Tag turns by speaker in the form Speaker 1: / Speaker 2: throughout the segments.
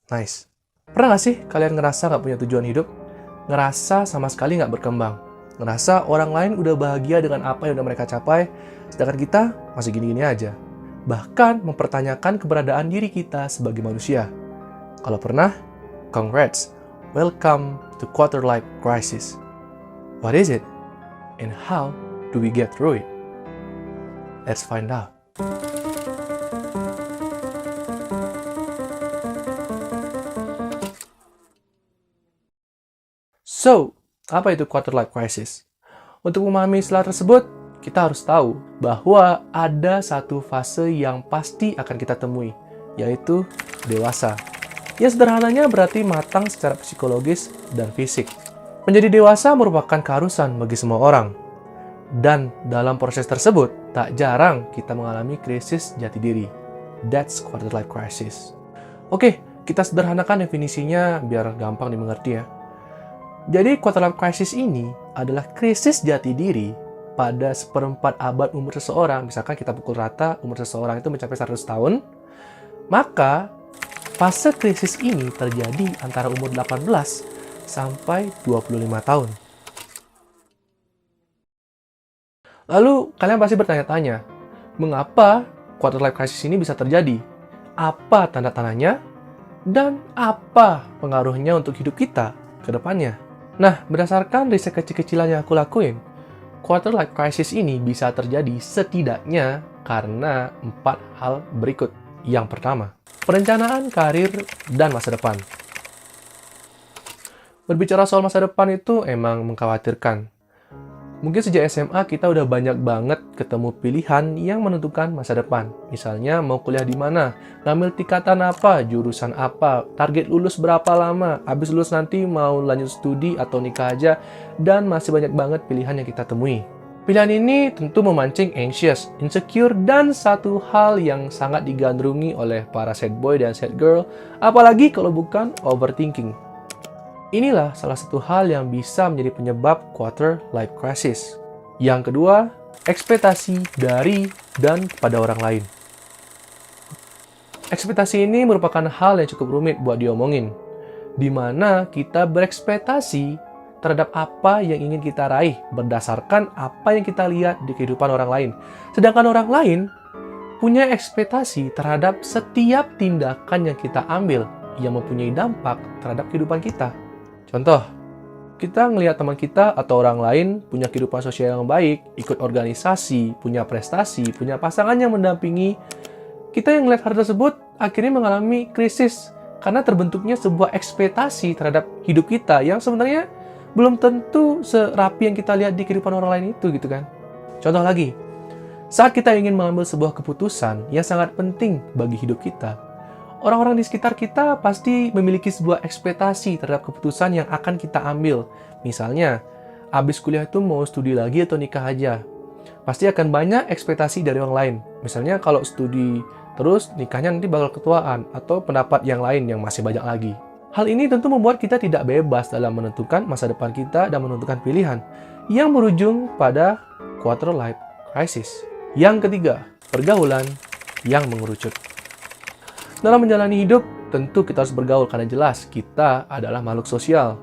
Speaker 1: Nice. Pernah nggak sih kalian ngerasa nggak punya tujuan hidup? Ngerasa sama sekali nggak berkembang? Ngerasa orang lain udah bahagia dengan apa yang udah mereka capai, sedangkan kita masih gini-gini aja? Bahkan mempertanyakan keberadaan diri kita sebagai manusia. Kalau pernah, congrats. Welcome to quarter life crisis. What is it? And how do we get through it? Let's find out. So, apa itu quarter life crisis? Untuk memahami istilah tersebut, kita harus tahu bahwa ada satu fase yang pasti akan kita temui, yaitu dewasa. Ya sederhananya berarti matang secara psikologis dan fisik. Menjadi dewasa merupakan keharusan bagi semua orang. Dan dalam proses tersebut, tak jarang kita mengalami krisis jati diri. That's quarter life crisis. Oke, kita sederhanakan definisinya biar gampang dimengerti ya. Jadi quarter life crisis ini adalah krisis jati diri pada seperempat abad umur seseorang. Misalkan kita pukul rata umur seseorang itu mencapai 100 tahun, maka fase krisis ini terjadi antara umur 18 sampai 25 tahun. Lalu kalian pasti bertanya-tanya, mengapa quarter life crisis ini bisa terjadi? Apa tanda-tandanya? Dan apa pengaruhnya untuk hidup kita ke depannya? Nah, berdasarkan riset kecil-kecilan yang aku lakuin, quarter life crisis ini bisa terjadi setidaknya karena 4 hal berikut. Yang pertama, perencanaan karir dan masa depan. Berbicara soal masa depan itu emang mengkhawatirkan. Mungkin sejak SMA kita udah banyak banget ketemu pilihan yang menentukan masa depan. Misalnya mau kuliah di mana, ngambil tingkatan apa, jurusan apa, target lulus berapa lama, habis lulus nanti mau lanjut studi atau nikah aja, dan masih banyak banget pilihan yang kita temui. Pilihan ini tentu memancing anxious, insecure, dan satu hal yang sangat digandrungi oleh para sad boy dan sad girl, apalagi kalau bukan overthinking. Inilah salah satu hal yang bisa menjadi penyebab quarter life crisis. Yang kedua, ekspektasi dari dan kepada orang lain. Ekspektasi ini merupakan hal yang cukup rumit buat diomongin, di mana kita berekspektasi terhadap apa yang ingin kita raih berdasarkan apa yang kita lihat di kehidupan orang lain. Sedangkan orang lain punya ekspektasi terhadap setiap tindakan yang kita ambil yang mempunyai dampak terhadap kehidupan kita. Contoh, kita ngelihat teman kita atau orang lain punya kehidupan sosial yang baik, ikut organisasi, punya prestasi, punya pasangan yang mendampingi. Kita yang ngelihat hal tersebut akhirnya mengalami krisis karena terbentuknya sebuah ekspektasi terhadap hidup kita yang sebenarnya belum tentu serapi yang kita lihat di kehidupan orang lain itu gitu kan. Contoh lagi, saat kita ingin mengambil sebuah keputusan yang sangat penting bagi hidup kita, orang-orang di sekitar kita pasti memiliki sebuah ekspektasi terhadap keputusan yang akan kita ambil. Misalnya, habis kuliah itu mau studi lagi atau nikah aja. Pasti akan banyak ekspektasi dari orang lain. Misalnya kalau studi terus nikahnya nanti bakal ketuaan atau pendapat yang lain yang masih banyak lagi. Hal ini tentu membuat kita tidak bebas dalam menentukan masa depan kita dan menentukan pilihan yang berujung pada quarter life crisis. Yang ketiga, pergaulan yang mengerucut. Dalam menjalani hidup, tentu kita harus bergaul karena jelas kita adalah makhluk sosial.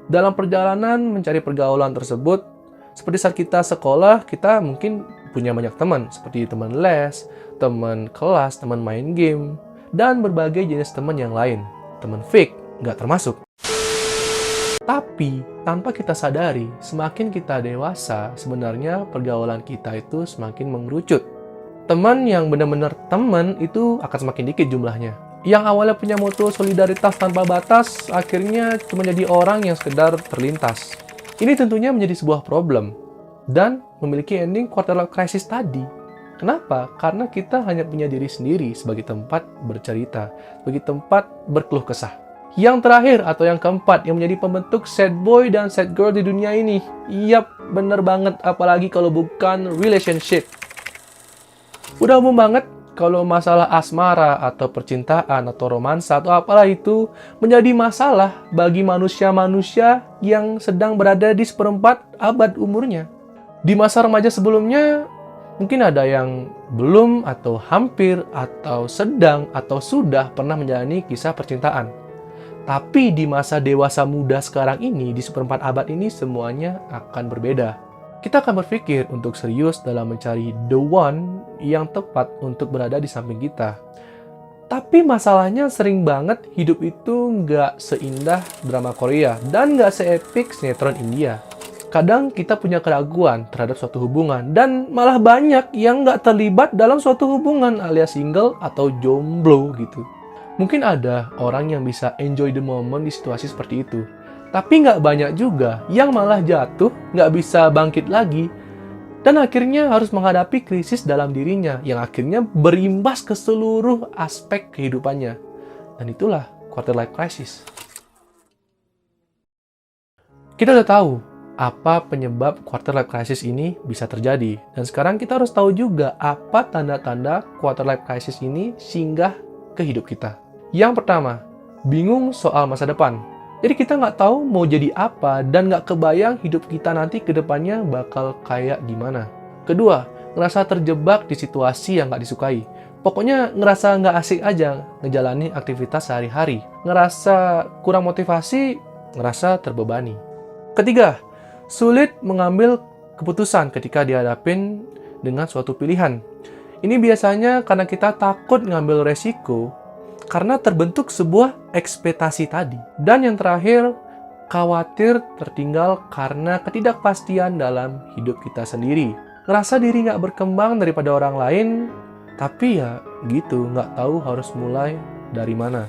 Speaker 1: Dalam perjalanan mencari pergaulan tersebut, seperti saat kita sekolah, kita mungkin punya banyak teman, seperti teman les, teman kelas, teman main game, dan berbagai jenis teman yang lain. Teman fake, nggak termasuk. Tapi, tanpa kita sadari, semakin kita dewasa, sebenarnya pergaulan kita itu semakin mengerucut. Teman yang benar-benar teman itu akan semakin dikit jumlahnya. Yang awalnya punya moto solidaritas tanpa batas, akhirnya cuma jadi orang yang sekedar terlintas. Ini tentunya menjadi sebuah problem dan memiliki ending quarter life crisis tadi. Kenapa? Karena kita hanya punya diri sendiri sebagai tempat bercerita, sebagai tempat berkeluh kesah. Yang terakhir atau yang keempat yang menjadi pembentuk sad boy dan sad girl di dunia ini. Yap, bener banget, apalagi kalau bukan relationship. Udah umum banget kalau masalah asmara atau percintaan atau romansa atau apalah itu menjadi masalah bagi manusia-manusia yang sedang berada di seperempat abad umurnya. Di masa remaja sebelumnya, Mungkin ada yang belum atau hampir atau sedang atau sudah pernah menjalani kisah percintaan. Tapi di masa dewasa muda sekarang ini, di seperempat abad ini, semuanya akan berbeda. Kita akan berpikir untuk serius dalam mencari the one yang tepat untuk berada di samping kita. Tapi masalahnya sering banget hidup itu nggak seindah drama Korea dan nggak seepik sinetron India. Kadang kita punya keraguan terhadap suatu hubungan dan malah banyak yang nggak terlibat dalam suatu hubungan alias single atau jomblo gitu. Mungkin ada orang yang bisa enjoy the moment di situasi seperti itu. Tapi nggak banyak juga yang malah jatuh, nggak bisa bangkit lagi, dan akhirnya harus menghadapi krisis dalam dirinya yang akhirnya berimbas ke seluruh aspek kehidupannya. Dan itulah quarter life crisis. Kita udah tahu apa penyebab quarter life crisis ini bisa terjadi. Dan sekarang kita harus tahu juga apa tanda-tanda quarter life crisis ini singgah ke hidup kita. Yang pertama, bingung soal masa depan. Jadi kita nggak tahu mau jadi apa dan nggak kebayang hidup kita nanti ke depannya bakal kayak gimana. Kedua, ngerasa terjebak di situasi yang nggak disukai. Pokoknya ngerasa nggak asik aja ngejalanin aktivitas sehari-hari. Ngerasa kurang motivasi, ngerasa terbebani. Ketiga, sulit mengambil keputusan ketika dihadapin dengan suatu pilihan. Ini biasanya karena kita takut ngambil resiko karena terbentuk sebuah ekspektasi tadi. Dan yang terakhir, khawatir tertinggal karena ketidakpastian dalam hidup kita sendiri. Ngerasa diri nggak berkembang daripada orang lain, tapi ya gitu, nggak tahu harus mulai dari mana.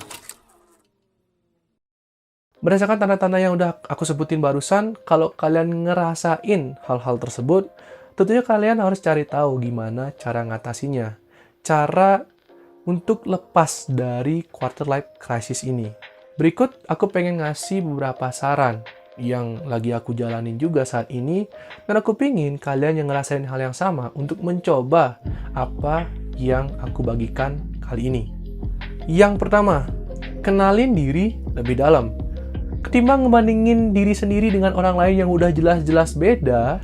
Speaker 1: Berdasarkan tanda-tanda yang udah aku sebutin barusan, kalau kalian ngerasain hal-hal tersebut, tentunya kalian harus cari tahu gimana cara ngatasinya. Cara untuk lepas dari quarter life crisis ini. Berikut aku pengen ngasih beberapa saran yang lagi aku jalanin juga saat ini, dan aku pingin kalian yang ngerasain hal yang sama untuk mencoba apa yang aku bagikan kali ini. Yang pertama, kenalin diri lebih dalam. Ketimbang ngebandingin diri sendiri dengan orang lain yang udah jelas-jelas beda,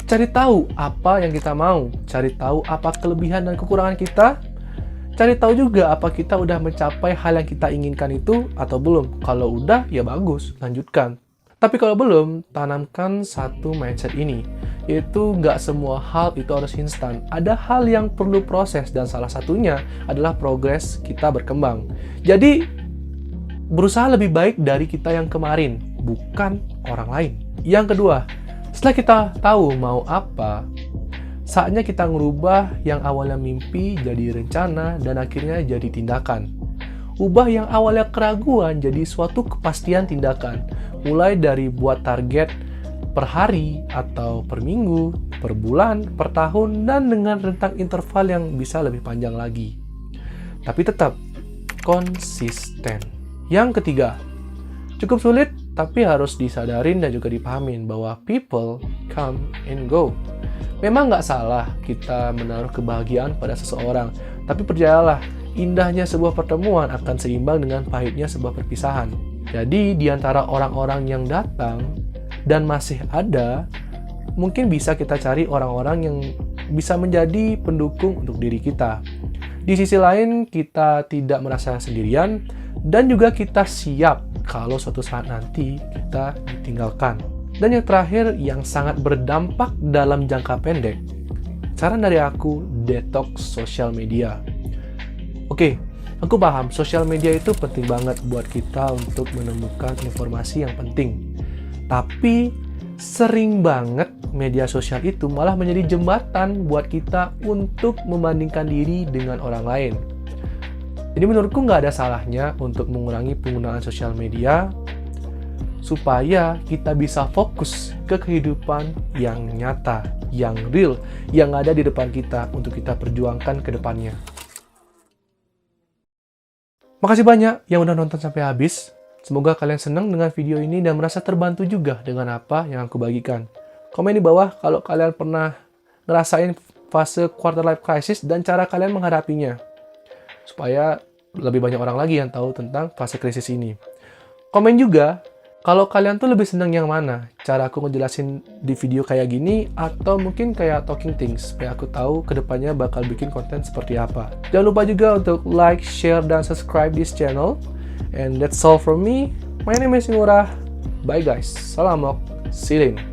Speaker 1: cari tahu apa yang kita mau, cari tahu apa kelebihan dan kekurangan kita. Cari tahu juga apa kita udah mencapai hal yang kita inginkan itu atau belum. Kalau udah, ya bagus, lanjutkan. Tapi kalau belum, tanamkan satu mindset ini, yaitu nggak semua hal itu harus instan. Ada hal yang perlu proses dan salah satunya adalah progres kita berkembang. Jadi, berusaha lebih baik dari kita yang kemarin, bukan orang lain. Yang kedua, setelah kita tahu mau apa, saatnya kita ngerubah yang awalnya mimpi jadi rencana dan akhirnya jadi tindakan. Ubah yang awalnya keraguan jadi suatu kepastian tindakan. Mulai dari buat target per hari atau per minggu, per bulan, per tahun, dan dengan rentang interval yang bisa lebih panjang lagi. Tapi tetap konsisten. Yang ketiga, cukup sulit tapi harus disadarin dan juga dipahamin bahwa people come and go. Memang nggak salah kita menaruh kebahagiaan pada seseorang, tapi percayalah, indahnya sebuah pertemuan akan seimbang dengan pahitnya sebuah perpisahan. Jadi, di antara orang-orang yang datang dan masih ada, mungkin bisa kita cari orang-orang yang bisa menjadi pendukung untuk diri kita. Di sisi lain, kita tidak merasa sendirian, dan juga kita siap kalau suatu saat nanti kita ditinggalkan. Dan yang terakhir, yang sangat berdampak dalam jangka pendek, saran dari aku, detox sosial media. Oke, aku paham, sosial media itu penting banget buat kita untuk menemukan informasi yang penting. Tapi, sering banget media sosial itu malah menjadi jembatan buat kita untuk membandingkan diri dengan orang lain. Jadi menurutku nggak ada salahnya untuk mengurangi penggunaan sosial media, supaya kita bisa fokus ke kehidupan yang nyata, yang real, yang ada di depan kita untuk kita perjuangkan ke depannya. Makasih banyak yang udah nonton sampai habis. Semoga kalian senang dengan video ini dan merasa terbantu juga dengan apa yang aku bagikan. Komen di bawah kalau kalian pernah ngerasain fase quarter life crisis dan cara kalian menghadapinya. Supaya lebih banyak orang lagi yang tahu tentang fase krisis ini. Komen juga Kalau kalian tuh lebih seneng yang mana? Cara aku ngejelasin di video kayak gini, atau mungkin kayak talking things, supaya aku tahu kedepannya bakal bikin konten seperti apa. Jangan lupa juga untuk like, share, dan subscribe this channel. And that's all from me. My name is Ngurah. Bye guys. Salam, see you later.